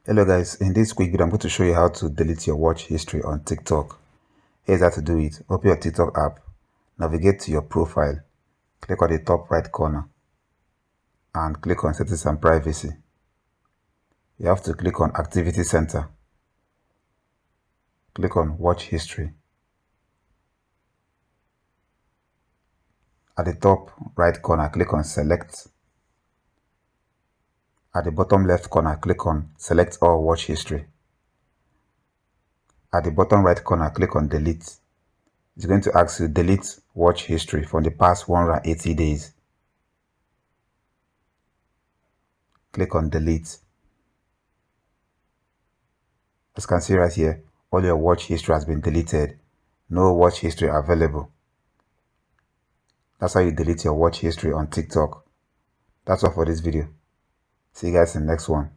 Hello guys, in this quick video I'm going to show you how to delete your watch history on TikTok. Here's how to do it. Open your TikTok app, navigate to your profile, click on the top right corner and click on settings and privacy. You have to click on activity center, click on watch history. At the top right corner, click on select. At the bottom left corner, click on select all watch history. At the bottom right corner, click on delete. It's going to ask you delete watch history from the past 180 days. Click on delete. As you can see right here, all your watch history has been deleted. No watch history available. That's how you delete your watch history on TikTok. That's all for this video. See you guys in the next one.